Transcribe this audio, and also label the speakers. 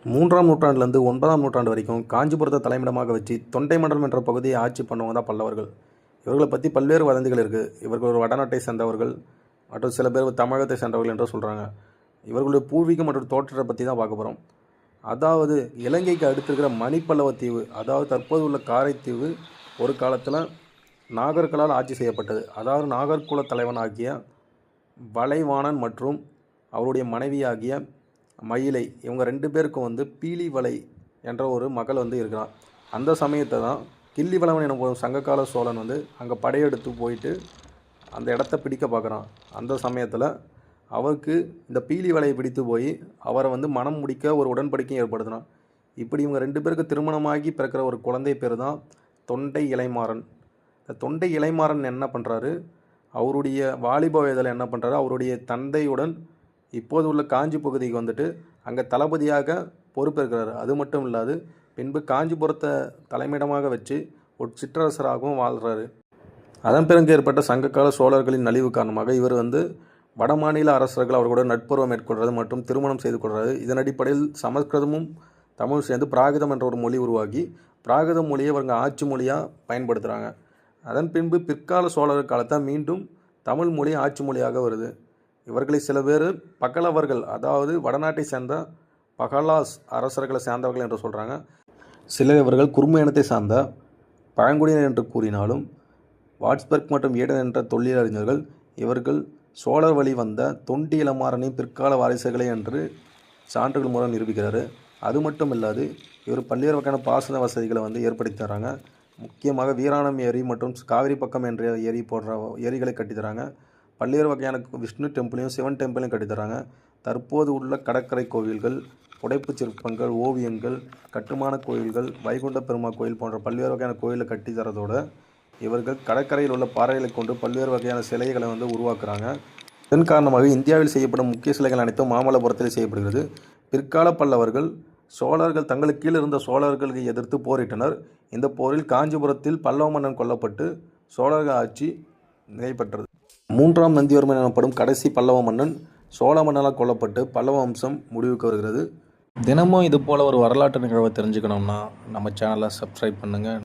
Speaker 1: மூன்றாம் நூற்றாண்டுலேருந்து 9ஆம் நூற்றாண்டு வரைக்கும் காஞ்சிபுரத்தை தலைமையிடமாக வச்சு தொண்டை மண்டலம் என்ற பகுதியை ஆட்சி பண்ணவங்க தான் பல்லவர்கள். இவர்களை பற்றி பல்வேறு வதந்திகள் இருக்குது. இவர்கள் ஒரு வடநாட்டை சேர்ந்தவர்கள் மற்றும் சில பேர் தமிழகத்தை சேர்ந்தவர்கள் என்று சொல்கிறாங்க. இவர்களுடைய பூர்வீகம் மற்றும் தோற்றத்தை பற்றி தான் பார்க்க போகிறோம். அதாவது இலங்கைக்கு அடுத்திருக்கிற மணிப்பல்லவ தீவு, அதாவது தற்போது உள்ள காரைத்தீவு ஒரு காலத்தில் நாகர்களால் ஆட்சி செய்யப்பட்டது. அதாவது நாகர்குல தலைவன் ஆகிய வளைவாணன் மற்றும் அவருடைய மனைவியாகிய மயிலை, இவங்க 2 பேருக்கும் பீலிவளை என்ற ஒரு மகள் இருக்கிறான். அந்த சமயத்தை தான் கிள்ளிவளவன் என ஒரு சங்ககால சோழன் அங்கே படையெடுத்து போயிட்டு அந்த இடத்த பிடிக்க பார்க்குறான். அந்த சமயத்தில் அவருக்கு இந்த பீலிவளையை பிடித்து போய் அவரை மனம் முடிக்க ஒரு உடன்படிக்கை ஏற்படுத்தினான். இப்படி இவங்க 2 பேருக்கு திருமணமாகி பிறக்கிற ஒரு குழந்தை பேர் தான் தொண்டை இளைமாறன். இந்த தொண்டை இளைமாறன் என்ன பண்ணுறாரு, அவருடைய வாலிப வயதில் என்ன பண்ணுறாரு, அவருடைய தந்தையுடன் இப்போது உள்ள காஞ்சி பகுதிக்கு அங்கே தளபதியாக பொறுப்பேற்கிறாரு. அது மட்டும் இல்லாது பின்பு காஞ்சிபுரத்தை தலைமையிடமாக வச்சு ஒரு சிற்றரசராகவும் வாழ்கிறாரு. அதன் பிறகு ஏற்பட்ட சங்ககால சோழர்களின் நலிவு காரணமாக இவர் வடமாநில அரசர்கள் அவர்களோட நட்புறவு மேற்கொள்கிறது மற்றும் திருமணம் செய்து கொள்கிறாரு. இதன் அடிப்படையில் சமஸ்கிருதமும் தமிழ் சேர்ந்து பிராகிதம் என்ற ஒரு மொழி உருவாகி பிராகித மொழியை இவங்க ஆட்சி மொழியாக பயன்படுத்துகிறாங்க. அதன் பின்பு பிற்கால சோழர் காலத்தில் மீண்டும் தமிழ் மொழி ஆட்சி மொழியாக வருது. இவர்களை சில பேர் பகலவர்கள், அதாவது வடநாட்டை சேர்ந்த பகலாஸ் அரசர்களை சேர்ந்தவர்கள் என்று சொல்கிறாங்க. சிலர் இவர்கள் குறும்ப இனத்தை சார்ந்த பழங்குடியினர் என்று கூறினாலும் வாட்ஸ்பர்க் மற்றும் ஏடன் என்ற தொழிலறிஞர்கள் இவர்கள் சோழர் வழி வந்த தொண்டி இளமாறனின் பிற்கால வாரிசுகளை என்று சான்றுகள் மூலம் நிரூபிக்கிறார். அது மட்டும் இல்லாது இவர் பல்வேறு வகையான பாசன வசதிகளை ஏற்படுத்தி தராங்க. முக்கியமாக வீராணம் ஏரி மற்றும் காவிரி பக்கம் என்ற ஏரி போன்ற ஏரிகளை கட்டித்தராங்க. பல்வேறு வகையான விஷ்ணு டெம்பிளையும் சிவன் டெம்பிளையும் கட்டித்தராங்க. தற்போது உள்ள கடற்கரை கோவில்கள், புடைப்புச் சிற்பங்கள், ஓவியங்கள், கட்டுமான கோயில்கள், வைகுண்ட பெருமாள் கோயில் போன்ற பல்வேறு வகையான கோயிலை கட்டித்தரதோடு இவர்கள் கடற்கரையில் உள்ள பாறைகளை கொண்டு பல்வேறு வகையான சிலைகளை உருவாக்குறாங்க. இதன் காரணமாக இந்தியாவில் செய்யப்படும் முக்கிய சிலைகள் அனைத்தும் மாமல்லபுரத்தில் செய்யப்படுகிறது. பிற்கால பல்லவர்கள் சோழர்கள் தங்களுக்கு கீழ் இருந்த சோழர்களை எதிர்த்து போரிட்டனர். இந்த போரில் காஞ்சிபுரத்தில் பல்லவ மன்னன் கொல்லப்பட்டு சோழர்கள் ஆட்சி நிலை பெற்றது. 3ஆம் நந்திவர்மன் எனப்படும் கடைசி பல்லவ மன்னன் சோழ மன்னனால் கொல்லப்பட்டு பல்லவ வம்சம் முடிவுக்கு வருகிறது. தினமும் இது போல் ஒரு வரலாற்று நிகழ்வை தெரிஞ்சுக்கணும்னா நம்ம சேனலை சப்ஸ்கிரைப் பண்ணுங்கள்.